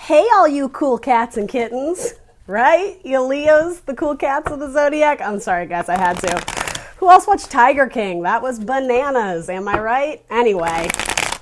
Hey, all you cool cats and kittens, right? You Leos, the cool cats of the zodiac. I'm sorry, guys, I had to. Who else watched Tiger King? That was bananas, am I right? Anyway,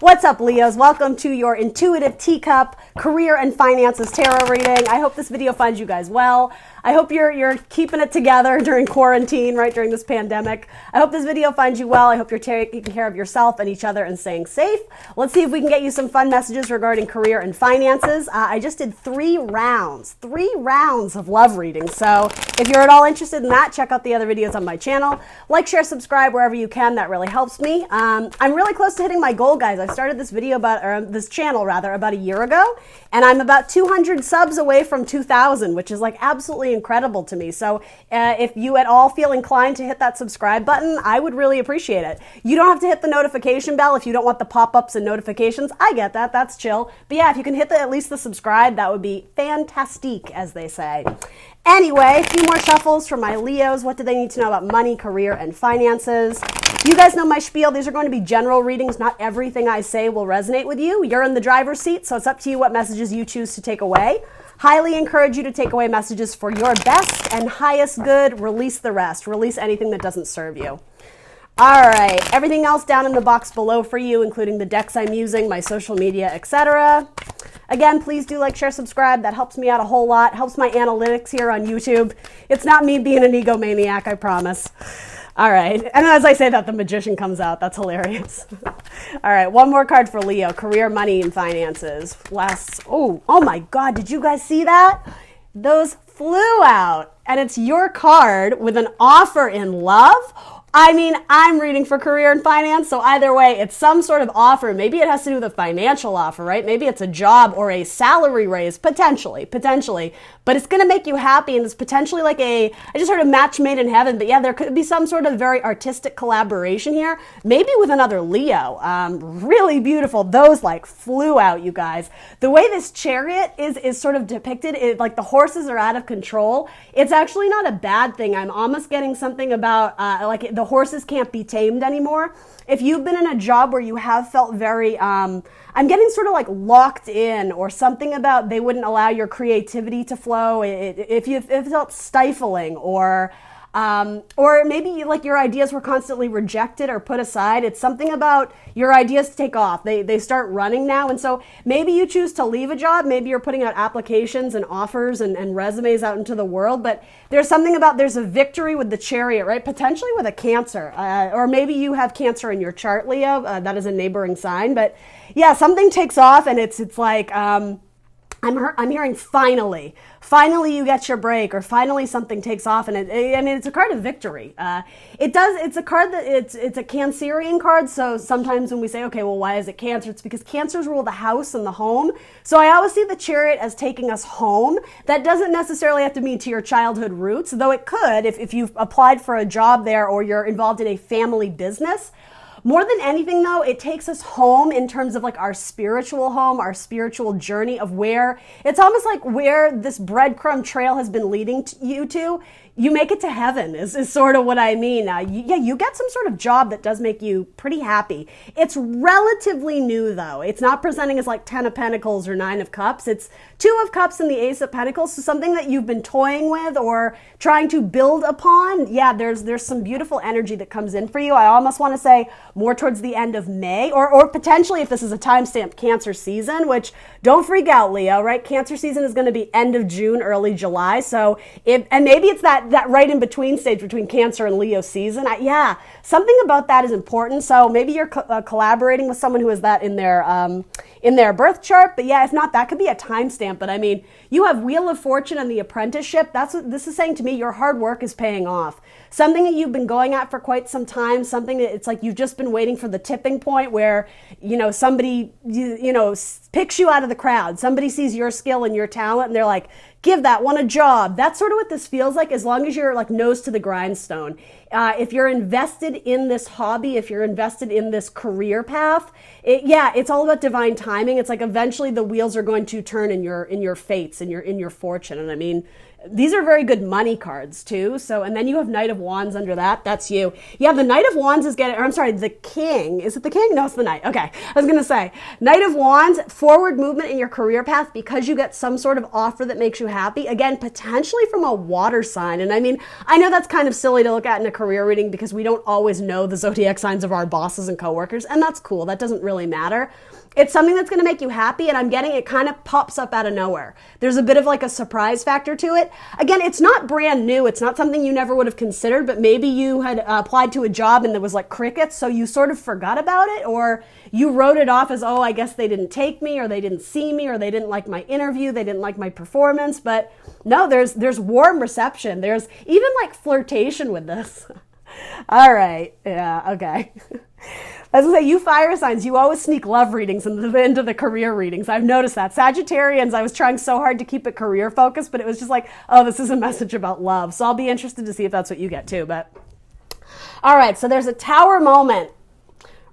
what's up, Leos? Welcome to your Intuitive Teacup Career and Finances Tarot reading. I hope this video finds you guys well. I hope you're keeping it together during quarantine, right, during this pandemic. I hope this video finds you well. I hope you're taking care of yourself and each other and staying safe. Let's see if we can get you some fun messages regarding career and finances. I just did three rounds of love readings. So if you're at all interested in that, check out the other videos on my channel. Like, share, subscribe wherever you can. That really helps me. I'm really close to hitting my goal, guys. I started this video this channel about a year ago, and I'm about 200 subs away from 2,000, which is like absolutely incredible to me. So if you at all feel inclined to hit that subscribe button, I would really appreciate it. You don't have to hit the notification bell if you don't want the pop-ups and notifications. I get that. That's chill. But yeah, if you can hit at least the subscribe, that would be fantastic, as they say. Anyway, a few more shuffles for my Leos. What do they need to know about money, career, and finances? You guys know my spiel. These are going to be general readings. Not everything I say will resonate with you. You're in the driver's seat, so it's up to you what messages you choose to take away. Highly encourage you to take away messages for your best and highest good. Release the rest. Release anything that doesn't serve you. All right, everything else down in the box below for you, including the decks I'm using, my social media, etc. Again, please do like, share, subscribe. That helps me out a whole lot. Helps my analytics here on YouTube. It's not me being an egomaniac, I promise. All right, and as I say that, the magician comes out. That's hilarious. All right, one more card for Leo, career, money, and finances. Oh my God, did you guys see that? Those flew out, and it's your card with an offer in love. I mean, I'm reading for career and finance, so either way, it's some sort of offer. Maybe it has to do with a financial offer, right? Maybe it's a job or a salary raise, potentially. But it's going to make you happy, and it's potentially like I just heard a match made in heaven, but yeah, there could be some sort of very artistic collaboration here, maybe with another Leo. Really beautiful. Those like flew out, you guys. The way this chariot is sort of depicted, like the horses are out of control. It's actually not a bad thing. I'm almost getting something about like the horses can't be tamed anymore. If you've been in a job where you have felt very, I'm getting sort of like locked in, or something about they wouldn't allow your creativity to flow. If you felt stifling, or maybe like your ideas were constantly rejected or put aside. It's something about your ideas take off. They start running now. And so maybe you choose to leave a job. Maybe you're putting out applications and offers and resumes out into the world. But there's something about there's a victory with the chariot, right? Potentially with a Cancer. Or maybe you have Cancer in your chart, Leo. That is a neighboring sign. But yeah, something takes off, and it's like... I'm hearing finally you get your break, or finally something takes off, and it's a card of victory. It's a card that it's a Cancerian card. So sometimes when we say, okay, well, why is it Cancer? It's because Cancers rule the house and the home. So I always see the chariot as taking us home. That doesn't necessarily have to mean to your childhood roots, though it could if you've applied for a job there, or you're involved in a family business. More than anything, though, it takes us home in terms of like our spiritual home, our spiritual journey of where it's almost like where this breadcrumb trail has been leading you to. You make it to heaven is sort of what I mean. You get some sort of job that does make you pretty happy. It's relatively new, though. It's not presenting as like 10 of Pentacles or 9 of Cups. It's 2 of Cups and the Ace of Pentacles. So something that you've been toying with or trying to build upon. Yeah, there's some beautiful energy that comes in for you. I almost want to say more towards the end of May, or potentially if this is a timestamp, Cancer season, which don't freak out, Leo, right? Cancer season is going to be end of June, early July. So and maybe it's that right in between stage between Cancer and Leo season. Yeah, something about that is important. So maybe you're collaborating with someone who has that in their birth chart. But yeah, if not, that could be a timestamp. But I mean, you have Wheel of Fortune and the Apprenticeship. That's what this is saying to me. Your hard work is paying off. Something that you've been going at for quite some time, something that it's like you've just been waiting for the tipping point where, somebody, picks you out of the crowd. Somebody sees your skill and your talent, and they're like, give that one a job. That's sort of what this feels like, as long as you're like nose to the grindstone. If you're invested in this hobby, if you're invested in this career path, it's all about divine timing. It's like eventually the wheels are going to turn in your fates, in your fortune. And I mean, These are very good money cards too. So, and then you have Knight of Wands under that. That's you. Yeah, the Knight of Wands is getting, or I'm sorry, the King. Is it the King? No, it's the Knight. Okay. I was going to say Knight of Wands, forward movement in your career path because you get some sort of offer that makes you happy. Again, potentially from a water sign. And I mean, I know that's kind of silly to look at in a career reading because we don't always know the zodiac signs of our bosses and coworkers. And that's cool. That doesn't really matter. It's something that's going to make you happy, and I'm getting it kind of pops up out of nowhere. There's a bit of like a surprise factor to it. Again, it's not brand new. It's not something you never would have considered, but maybe you had applied to a job and there was like crickets, so you sort of forgot about it, or you wrote it off as, oh, I guess they didn't take me, or they didn't see me, or they didn't like my interview, they didn't like my performance. But no, there's warm reception. There's even like flirtation with this. All right. Yeah, okay. As I say, you fire signs, you always sneak love readings into the career readings. I've noticed that. Sagittarians, I was trying so hard to keep it career focused, but it was just like, oh, this is a message about love. So I'll be interested to see if that's what you get too. But all right, so there's a tower moment.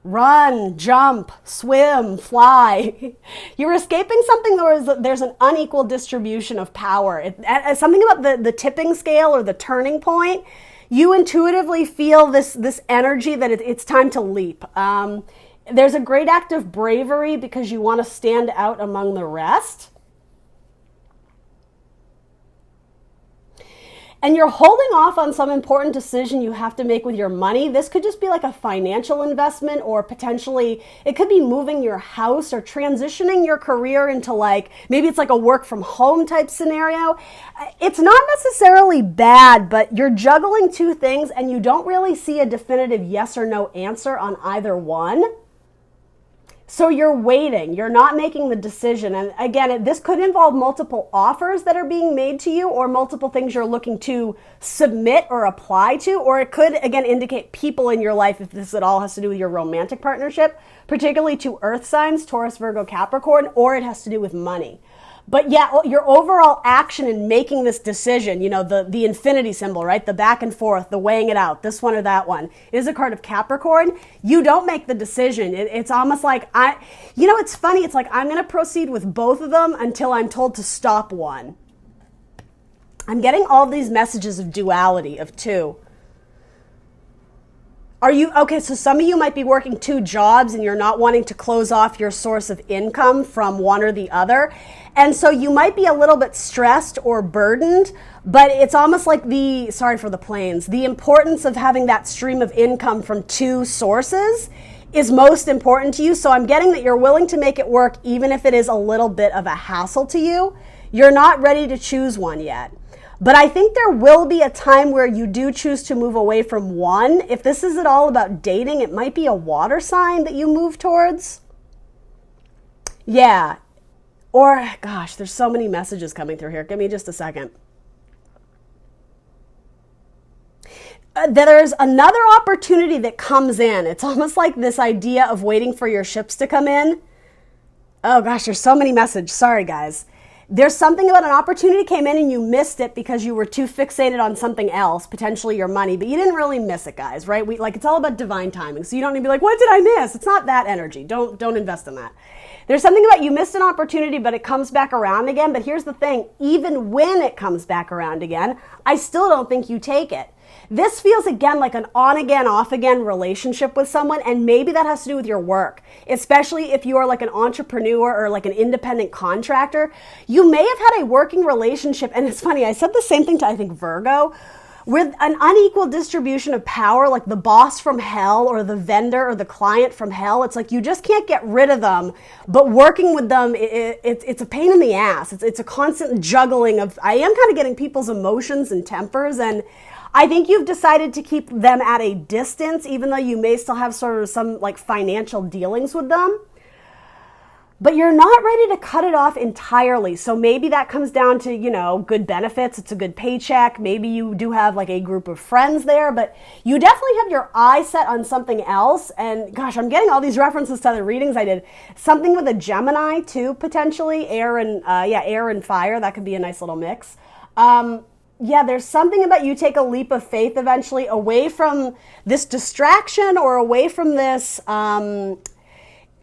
Run, jump, swim, fly. You're escaping something where there's an unequal distribution of power. Something about the tipping scale or the turning point. You intuitively feel this energy that it's time to leap. There's a great act of bravery because you want to stand out among the rest. And you're holding off on some important decision you have to make with your money. This could just be like a financial investment, or potentially it could be moving your house or transitioning your career into like, maybe it's like a work from home type scenario. It's not necessarily bad, but you're juggling two things and you don't really see a definitive yes or no answer on either one. So you're waiting, you're not making the decision. And again, this could involve multiple offers that are being made to you, or multiple things you're looking to submit or apply to, or it could, again, indicate people in your life if this at all has to do with your romantic partnership, particularly to earth signs, Taurus, Virgo, Capricorn, or it has to do with money. But yeah, your overall action in making this decision, you know, the infinity symbol, right? The back and forth, the weighing it out, this one or that one, is a card of Capricorn. You don't make the decision. It's almost like, it's funny. It's like, I'm going to proceed with both of them until I'm told to stop one. I'm getting all these messages of duality, of two. Okay, so some of you might be working two jobs and you're not wanting to close off your source of income from one or the other. And so you might be a little bit stressed or burdened, but it's almost like sorry for the planes, the importance of having that stream of income from two sources is most important to you. So I'm getting that you're willing to make it work even if it is a little bit of a hassle to you. You're not ready to choose one yet. But I think there will be a time where you do choose to move away from one. If this is at all about dating, it might be a water sign that you move towards. Yeah. Or, gosh, there's so many messages coming through here. Give me just a second. There's another opportunity that comes in. It's almost like this idea of waiting for your ships to come in. Oh, gosh, there's so many messages. Sorry, guys. There's something about an opportunity came in and you missed it because you were too fixated on something else, potentially your money, but you didn't really miss it, guys, right? It's all about divine timing. So you don't need to be like, what did I miss? It's not that energy. Don't invest in that. There's something about you missed an opportunity, but it comes back around again. But here's the thing, even when it comes back around again, I still don't think you take it. This feels again like an on again, off again relationship with someone, and maybe that has to do with your work, especially if you are like an entrepreneur or like an independent contractor. You may have had a working relationship, and it's funny, I said the same thing to, I think, Virgo, with an unequal distribution of power, like the boss from hell or the vendor or the client from hell. It's like you just can't get rid of them, but working with them, it's a pain in the ass. It's a constant juggling of, I am kind of getting people's emotions and tempers, and I think you've decided to keep them at a distance, even though you may still have sort of some like financial dealings with them. But you're not ready to cut it off entirely. So maybe that comes down to, good benefits. It's a good paycheck. Maybe you do have like a group of friends there, but you definitely have your eye set on something else. And gosh, I'm getting all these references to other readings I did. Something with a Gemini too, potentially. Air and fire. That could be a nice little mix. There's something about you take a leap of faith eventually away from this distraction or away from this,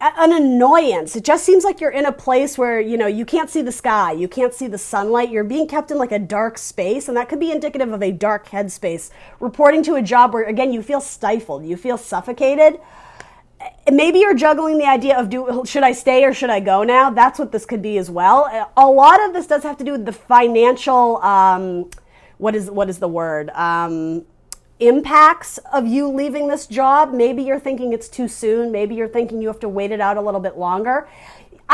an annoyance. It just seems like you're in a place where, you can't see the sky, you can't see the sunlight, you're being kept in like a dark space, and that could be indicative of a dark headspace, reporting to a job where, again, you feel stifled, you feel suffocated. Maybe you're juggling the idea of should I stay or should I go now? That's what this could be as well. A lot of this does have to do with the financial, what is the word? Impacts of you leaving this job. Maybe you're thinking it's too soon. Maybe you're thinking you have to wait it out a little bit longer.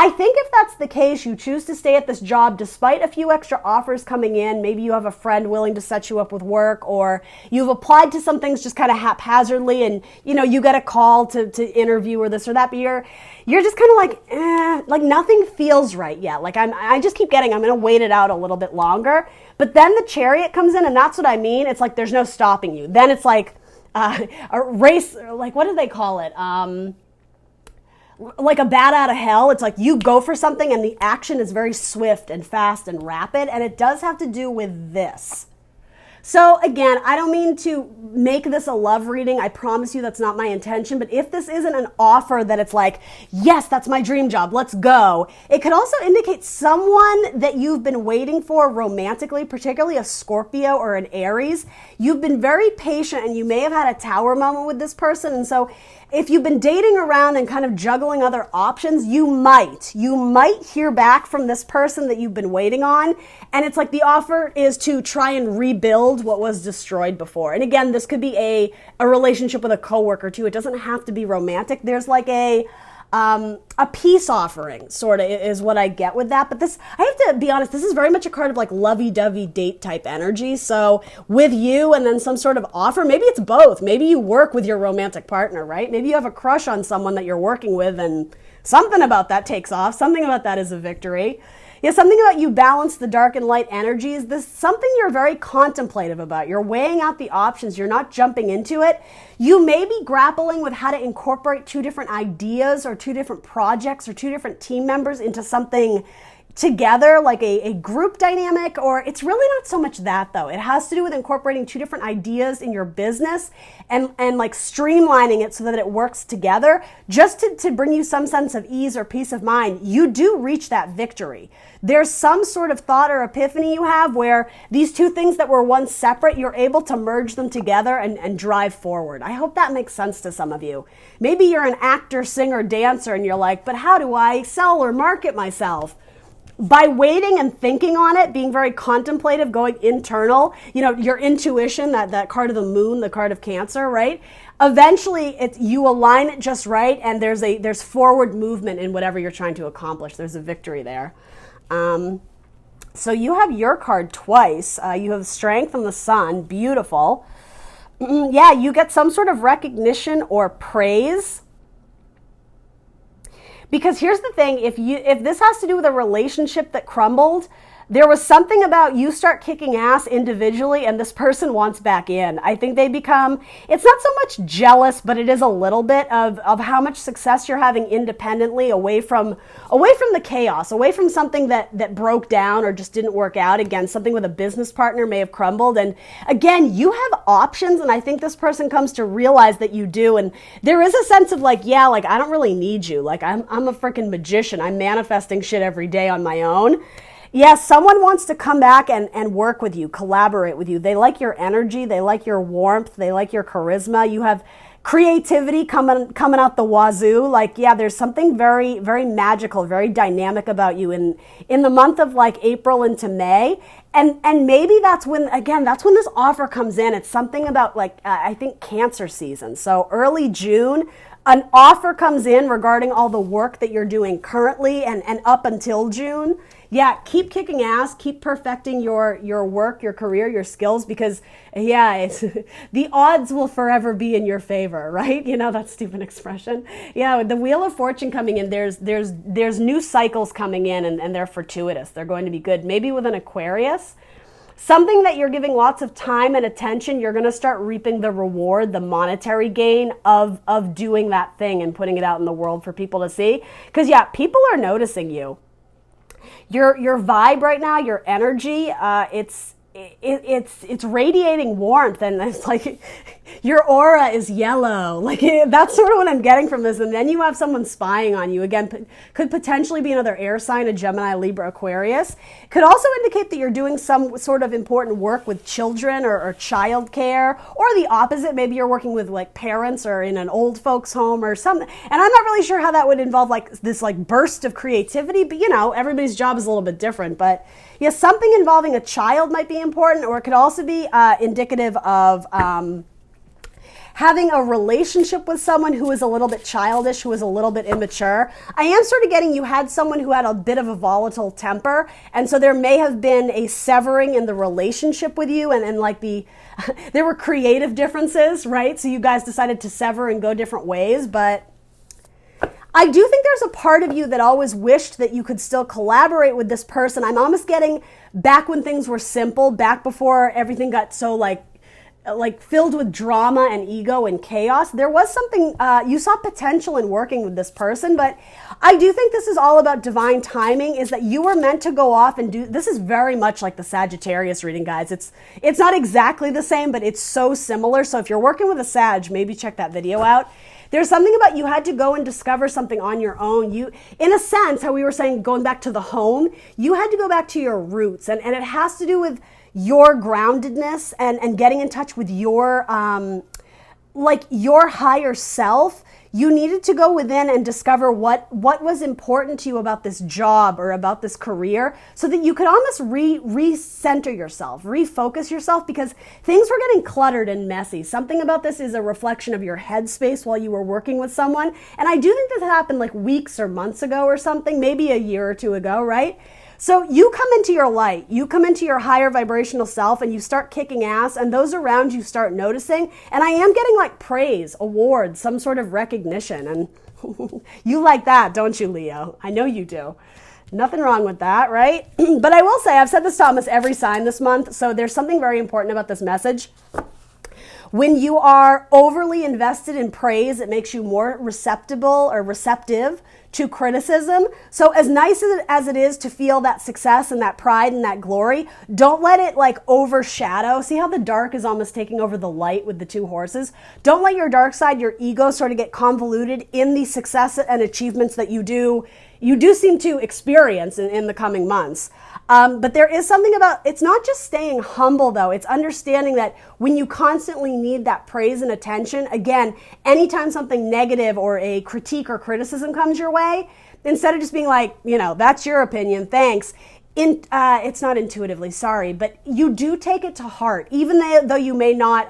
I think if that's the case, you choose to stay at this job despite a few extra offers coming in. Maybe you have a friend willing to set you up with work, or you've applied to some things just kind of haphazardly, and you get a call to interview or this or that, but you're just kind of like nothing feels right yet. Like I just keep getting, I'm going to wait it out a little bit longer. But then the Chariot comes in, and that's what I mean. It's like there's no stopping you. Then it's like a race, like what do they call it? Like a bat out of hell. It's like you go for something and the action is very swift and fast and rapid, and it does have to do with this. So again, I don't mean to make this a love reading. I promise you that's not my intention. But if this isn't an offer that it's like, yes, that's my dream job, let's go, it could also indicate someone that you've been waiting for romantically, particularly a Scorpio or an Aries. You've been very patient, and you may have had a tower moment with this person. And so if you've been dating around and kind of juggling other options, you might hear back from this person that you've been waiting on. And it's like the offer is to try and rebuild what was destroyed before. And again, this could be a relationship with a coworker too. It doesn't have to be romantic. There's like a peace offering, sort of, is what I get with that. But this, I have to be honest, this is very much a card of like lovey-dovey date type energy. So with you and then some sort of offer, maybe it's both. Maybe you work with your romantic partner, right? Maybe you have a crush on someone that you're working with, and something about that takes off. Something about that is a victory. Yeah, something about you balance the dark and light energies. This is something you're very contemplative about. You're weighing out the options. You're not jumping into it. You may be grappling with how to incorporate two different ideas or two different projects or two different team members into something together, like a group dynamic, or it's really not so much that though. It has to do with incorporating two different ideas in your business and like streamlining it so that it works together, just to bring you some sense of ease or peace of mind. You do reach that victory. There's some sort of thought or epiphany you have where these two things that were once separate, you're able to merge them together and drive forward. I hope that makes sense to some of you. Maybe you're an actor, singer, dancer, and you're like, but how do I sell or market myself? By waiting and thinking on it, being very contemplative, going internal, your intuition, that card of the moon, the card of Cancer, right? Eventually, you align it just right, and there's forward movement in whatever you're trying to accomplish. There's a victory there. So you have your card twice. You have Strength and the Sun. Beautiful. Yeah, you get some sort of recognition or praise. Because here's the thing, if this has to do with a relationship that crumbled, there was something about you start kicking ass individually and this person wants back in. I think they become, it's not so much jealous, but it is a little bit of how much success you're having independently, away from the chaos, away from something that broke down or just didn't work out. Again, something with a business partner may have crumbled. And again, you have options, and I think this person comes to realize that you do. And there is a sense of like, yeah, like I don't really need you. Like I'm a freaking magician. I'm manifesting shit every day on my own. Yes, someone wants to come back and work with you, collaborate with you. They like your energy. They like your warmth. They like your charisma. You have creativity coming out the wazoo. Like, yeah, there's something very, very magical, very dynamic about you in the month of like April into May. And maybe that's when this offer comes in. It's something about like, I think Cancer season. So early June, an offer comes in regarding all the work that you're doing currently and up until June. Yeah, keep kicking ass, keep perfecting your work, your career, your skills, because the odds will forever be in your favor, right? You know that stupid expression? Yeah, with the Wheel of Fortune coming in, there's new cycles coming in, and they're fortuitous. They're going to be good. Maybe with an Aquarius, something that you're giving lots of time and attention, you're going to start reaping the reward, the monetary gain of doing that thing and putting it out in the world for people to see. Because yeah, people are noticing you. Your vibe right now, your energy, it's radiating warmth, and it's like Your aura is yellow. Like that's sort of what I'm getting from this. And then you have someone spying on you. Again, could potentially be another air sign, a Gemini, Libra, Aquarius. Could also indicate that you're doing some sort of important work with children or child care, or the opposite. Maybe you're working with like parents or in an old folks home or something. And I'm not really sure how that would involve like this like burst of creativity, but you know, everybody's job is a little bit different. But yes, something involving a child might be important, or it could also be indicative of having a relationship with someone who is a little bit childish, who is a little bit immature. I am sort of getting you had someone who had a bit of a volatile temper, and so there may have been a severing in the relationship with you, and like there were creative differences, right? So you guys decided to sever and go different ways, but I do think there's a part of you that always wished that you could still collaborate with this person. I'm almost getting back when things were simple, back before everything got so like filled with drama and ego and chaos. There was something, you saw potential in working with this person, but I do think this is all about divine timing, is that you were meant to go off and do, this is very much like the Sagittarius reading, guys. It's not exactly the same, but it's so similar. So if you're working with a Sag, maybe check that video out. There's something about you had to go and discover something on your own. You, in a sense, how we were saying, going back to the home, you had to go back to your roots, and it has to do with your groundedness and getting in touch with your like your higher self. You needed to go within and discover what was important to you about this job or about this career, so that you could almost recenter yourself, refocus yourself, because things were getting cluttered and messy. Something about this is a reflection of your headspace while you were working with someone. And I do think this happened like weeks or months ago or something, maybe a year or two ago, right? So you come into your light, you come into your higher vibrational self, and you start kicking ass, and those around you start noticing. And I am getting like praise, awards, some sort of recognition. And you like that, don't you, Leo? I know you do. Nothing wrong with that, right? But I will say, I've said this to almost every sign this month, so there's something very important about this message. When you are overly invested in praise, it makes you more receptive to criticism. So as nice as it is to feel that success and that pride and that glory, don't let it like overshadow. See how the dark is almost taking over the light with the two horses? Don't let your dark side, your ego, sort of get convoluted in the success and achievements that you do seem to experience in the coming months. But there is something about, it's not just staying humble though, it's understanding that when you constantly need that praise and attention, again, anytime something negative or a critique or criticism comes your way, instead of just being like, you know, that's your opinion, thanks. It's not intuitively, sorry, but you do take it to heart, even though you may not,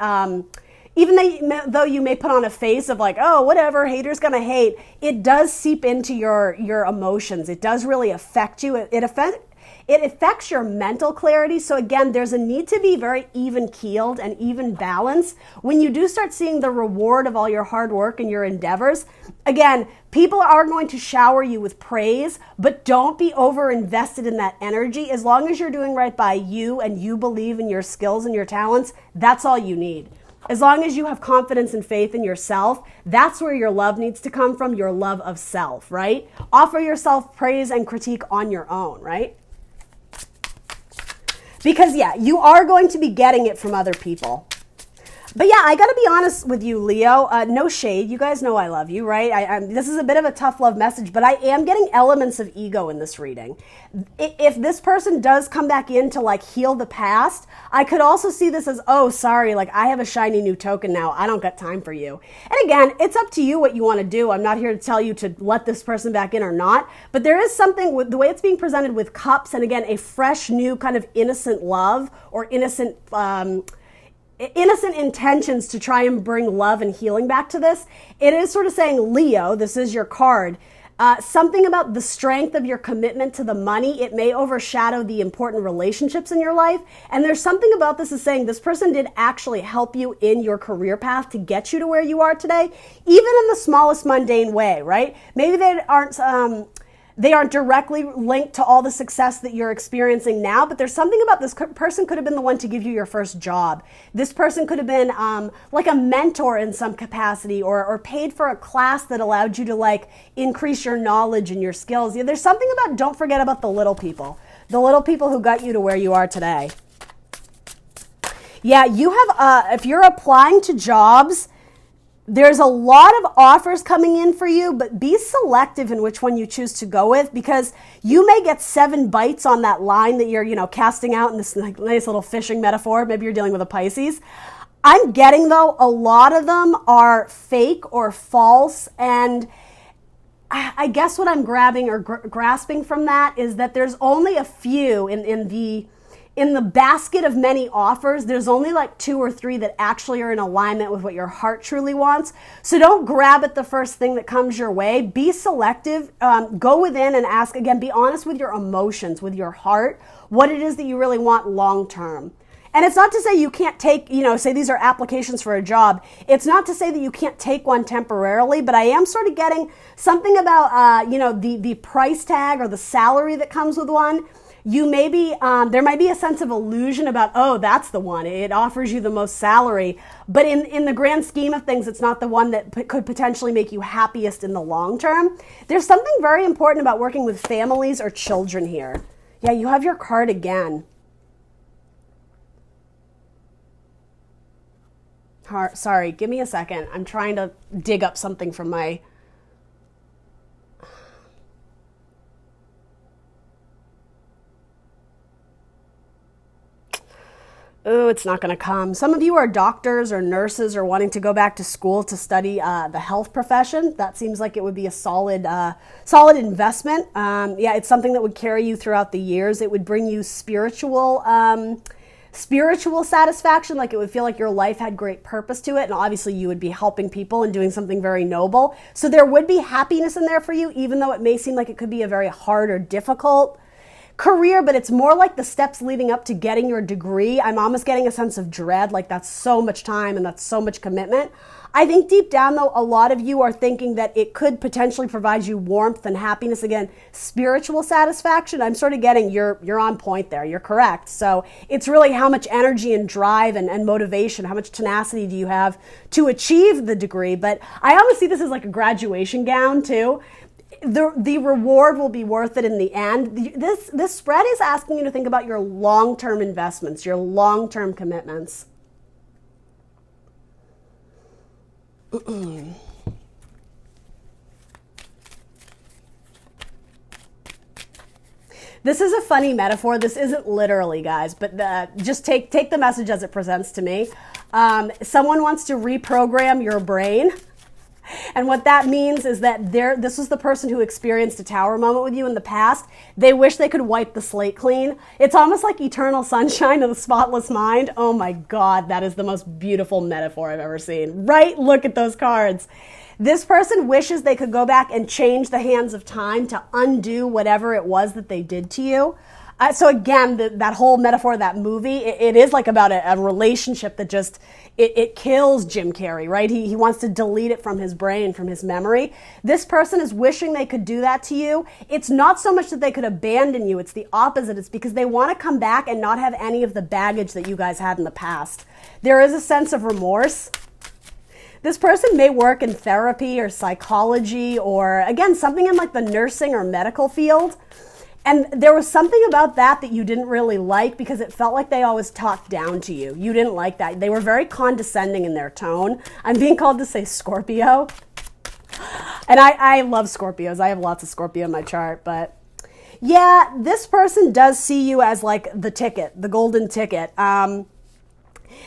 though you may put on a face of like, oh, whatever, haters gonna hate, it does seep into your emotions. It does really affect you. It affects your mental clarity. So again, there's a need to be very even-keeled and even balanced. When you do start seeing the reward of all your hard work and your endeavors, again, people are going to shower you with praise, but don't be over-invested in that energy. As long as you're doing right by you and you believe in your skills and your talents, that's all you need. As long as you have confidence and faith in yourself, that's where your love needs to come from, your love of self, right? Offer yourself praise and critique on your own, right? Because yeah, you are going to be getting it from other people. But yeah, I gotta be honest with you, Leo, no shade. You guys know I love you, right? This is a bit of a tough love message, but I am getting elements of ego in this reading. If this person does come back in to like heal the past, I could also see this as, oh, sorry, like I have a shiny new token now. I don't got time for you. And again, it's up to you what you want to do. I'm not here to tell you to let this person back in or not, but there is something with the way it's being presented with cups, and again, a fresh, new kind of innocent love or innocent intentions to try and bring love and healing back to this. It is sort of saying, Leo, this is your card. Something about the strength of your commitment to the money, it may overshadow the important relationships in your life. And there's something about this is saying this person did actually help you in your career path to get you to where you are today, even in the smallest mundane way, right? Maybe they aren't directly linked to all the success that you're experiencing now, but there's something about this person could have been the one to give you your first job. This person could have been like a mentor in some capacity, or paid for a class that allowed you to like increase your knowledge and your skills. Yeah, there's something about, don't forget about the little people who got you to where you are today. Yeah, you have, if you're applying to jobs, there's a lot of offers coming in for you, but be selective in which one you choose to go with, because you may get 7 bites on that line that you're, casting out in this nice little fishing metaphor. Maybe you're dealing with a Pisces. I'm getting, though, a lot of them are fake or false, and I guess what I'm grabbing or grasping from that is that there's only a few in the basket of many offers. There's only like 2 or 3 that actually are in alignment with what your heart truly wants. So don't grab at the first thing that comes your way. Be selective. Go within and ask, again, be honest with your emotions, with your heart, what it is that you really want long term. And it's not to say you can't take, say these are applications for a job. It's not to say that you can't take one temporarily, but I am sort of getting something about, the price tag or the salary that comes with one. You may be, there might be a sense of illusion about, oh, that's the one. It offers you the most salary. But in the grand scheme of things, it's not the one that could potentially make you happiest in the long term. There's something very important about working with families or children here. Yeah, you have your card again. Sorry, give me a second. I'm trying to dig up something from my... Oh, it's not going to come. Some of you are doctors or nurses or wanting to go back to school to study the health profession. That seems like it would be a solid investment. It's something that would carry you throughout the years. It would bring you spiritual satisfaction, like it would feel like your life had great purpose to it, and obviously you would be helping people and doing something very noble. So there would be happiness in there for you, even though it may seem like it could be a very hard or difficult career, but it's more like the steps leading up to getting your degree. I'm almost getting a sense of dread, like that's so much time and that's so much commitment. I think deep down, though, a lot of you are thinking that it could potentially provide you warmth and happiness, again, spiritual satisfaction. I'm sort of getting you're on point there. You're correct. So it's really how much energy and drive and motivation, how much tenacity do you have to achieve the degree. But I almost see this as like a graduation gown, too. The reward will be worth it in the end. This spread is asking you to think about your long-term investments, your long-term commitments. This is a funny metaphor. This isn't literally, guys, but just take the message as it presents to me. Someone wants to reprogram your brain. And what that means is that this was the person who experienced a tower moment with you in the past. They wish they could wipe the slate clean. It's almost like eternal sunshine of the spotless mind. Oh my God, that is the most beautiful metaphor I've ever seen. Right? Look at those cards. This person wishes they could go back and change the hands of time to undo whatever it was that they did to you. So again, that whole metaphor of that movie, it is like about a relationship that just, it kills Jim Carrey, right? He wants to delete it from his brain, from his memory. This person is wishing they could do that to you. It's not so much that they could abandon you. It's the opposite. It's because they want to come back and not have any of the baggage that you guys had in the past. There is a sense of remorse. This person may work in therapy or psychology or, again, something in like the nursing or medical field. And there was something about that you didn't really like because it felt like they always talked down to you. You didn't like that. They were very condescending in their tone. I'm being called to say Scorpio. And I love Scorpios. I have lots of Scorpio in my chart. But yeah, this person does see you as like the ticket, the golden ticket.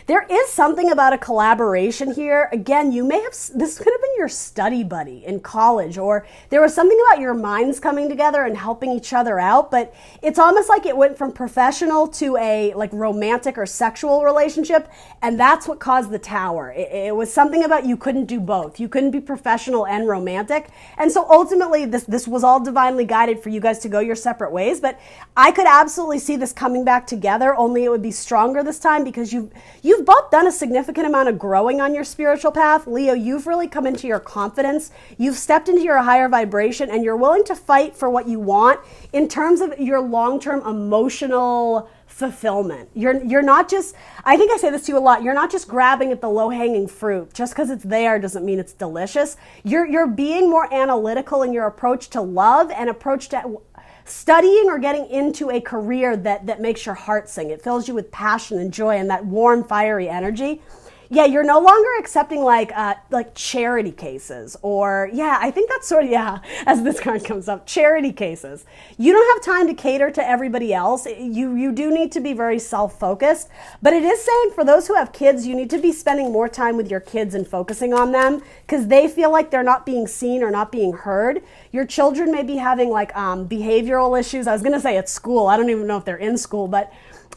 There is something about a collaboration here. Again, you may have, this could have been your study buddy in college, or there was something about your minds coming together and helping each other out, but it's almost like it went from professional to a like romantic or sexual relationship, and that's what caused the tower. It was something about you couldn't do both. You couldn't be professional and romantic, and so ultimately this was all divinely guided for you guys to go your separate ways, but I could absolutely see this coming back together, only it would be stronger this time because you've both done a significant amount of growing on your spiritual path. Leo, you've really come into your confidence. You've stepped into your higher vibration and you're willing to fight for what you want in terms of your long-term emotional fulfillment. You're not just, I think I say this to you a lot, you're not just grabbing at the low-hanging fruit. Just because it's there doesn't mean it's delicious. You're being more analytical in your approach to love and approach to studying or getting into a career that makes your heart sing. It fills you with passion and joy and that warm, fiery energy. Yeah, you're no longer accepting like charity cases or, yeah, I think that's sort of, yeah, as this card comes up, charity cases. You don't have time to cater to everybody else. You do need to be very self-focused, but it is saying for those who have kids, you need to be spending more time with your kids and focusing on them because they feel like they're not being seen or not being heard. Your children may be having like behavioral issues. I was going to say at school. I don't even know if they're in school, but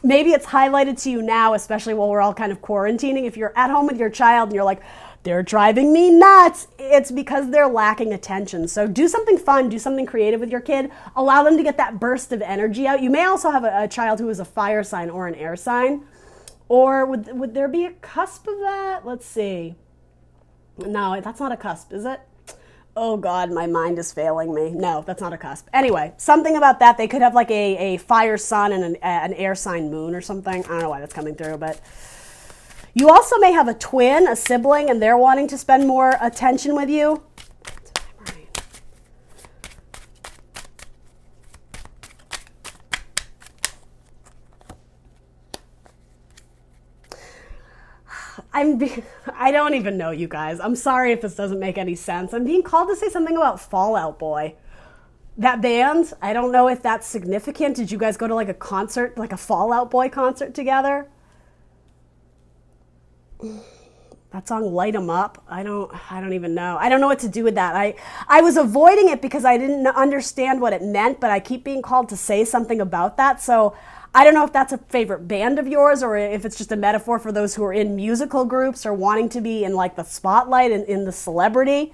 maybe it's highlighted to you now, especially while we're all kind of quarantining. If you're at home with your child and you're like, they're driving me nuts, it's because they're lacking attention. So do something fun, do something creative with your kid. Allow them to get that burst of energy out. You may also have a child who is a fire sign or an air sign. Or would there be a cusp of that? Let's see. No, that's not a cusp, is it? Oh God, my mind is failing me. No, that's not a cusp. Anyway, something about that. They could have like a fire sun and an air sign moon or something. I don't know why that's coming through, but you also may have a twin, a sibling, and they're wanting to spend more attention with you. I don't even know, you guys. I'm sorry if this doesn't make any sense. I'm being called to say something about Fall Out Boy. That band, I don't know if that's significant. Did you guys go to like a concert, like a Fall Out Boy concert together? That song, Light 'Em Up. I don't even know. I don't know what to do with that. I was avoiding it because I didn't understand what it meant, but I keep being called to say something about that. So I don't know if that's a favorite band of yours or if it's just a metaphor for those who are in musical groups or wanting to be in like the spotlight and in the celebrity.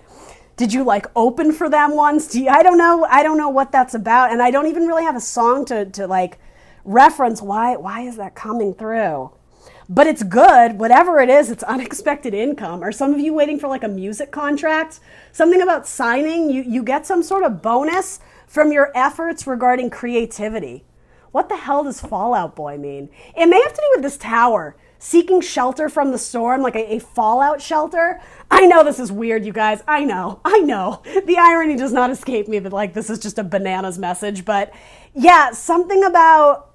Did you like open for them once? I don't know. I don't know what that's about. And I don't even really have a song to like reference. Why is that coming through? But it's good. Whatever it is, it's unexpected income. Are some of you waiting for like a music contract? Something about signing? You get some sort of bonus from your efforts regarding creativity. What the hell does Fall Out Boy mean? It may have to do with this tower. Seeking shelter from the storm, like a fallout shelter. I know this is weird, you guys. I know. The irony does not escape me that like this is just a bananas message. But yeah, something about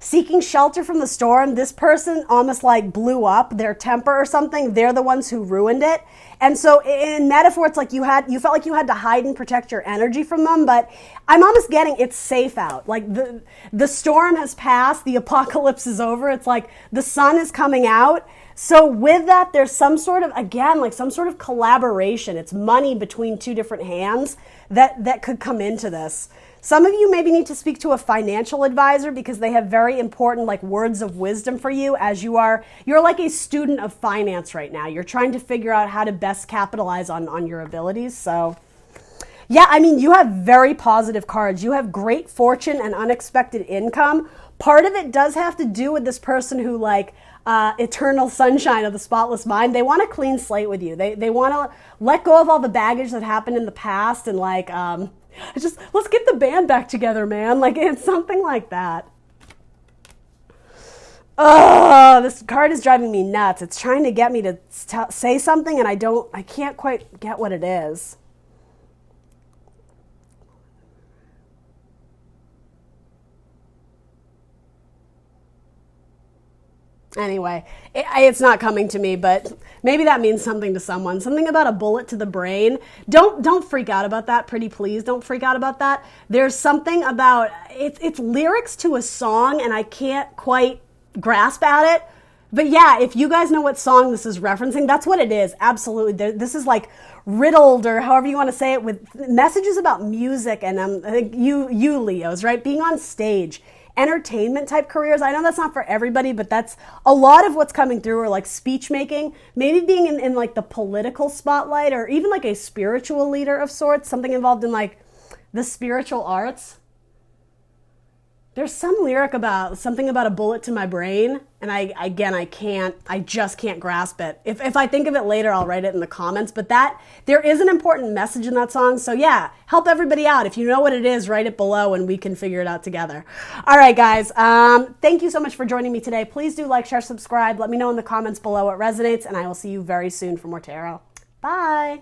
seeking shelter from the storm. This person almost like blew up their temper or something. They're the ones who ruined it. And so in metaphor, it's like you felt like you had to hide and protect your energy from them, but I'm almost getting it's safe out. Like the storm has passed, the apocalypse is over. It's like the sun is coming out. So with that, there's some sort of, again, like some sort of collaboration. It's money between two different hands that could come into this. Some of you maybe need to speak to a financial advisor because they have very important like words of wisdom for you as you're like a student of finance right now. You're trying to figure out how to best capitalize on your abilities. So yeah, I mean, you have very positive cards. You have great fortune and unexpected income. Part of it does have to do with this person who like eternal sunshine of the spotless mind. They want a clean slate with you. They want to let go of all the baggage that happened in the past and like, let's get the band back together, man. Like it's something like that. Oh, this card is driving me nuts. It's trying to get me to say something and I can't quite get what it is. Anyway, it's not coming to me, but maybe that means something to someone. Something about a bullet to the brain. Don't freak out about that, pretty please. Don't freak out about that. There's something about, it's lyrics to a song, and I can't quite grasp at it. But yeah, if you guys know what song this is referencing, that's what it is. Absolutely. This is like riddled, or however you want to say it, with messages about music and I think you Leos, right? Being on stage. Entertainment type careers. I know that's not for everybody, but that's a lot of what's coming through, or like speech making, maybe being in like the political spotlight, or even like a spiritual leader of sorts, something involved in like the spiritual arts. There's some lyric about something about a bullet to my brain, and I just can't grasp it. If I think of it later, I'll write it in the comments, but there is an important message in that song, so yeah, help everybody out. If you know what it is, write it below and we can figure it out together. All right, guys, thank you so much for joining me today. Please do like, share, subscribe. Let me know in the comments below what resonates, and I will see you very soon for more tarot. Bye.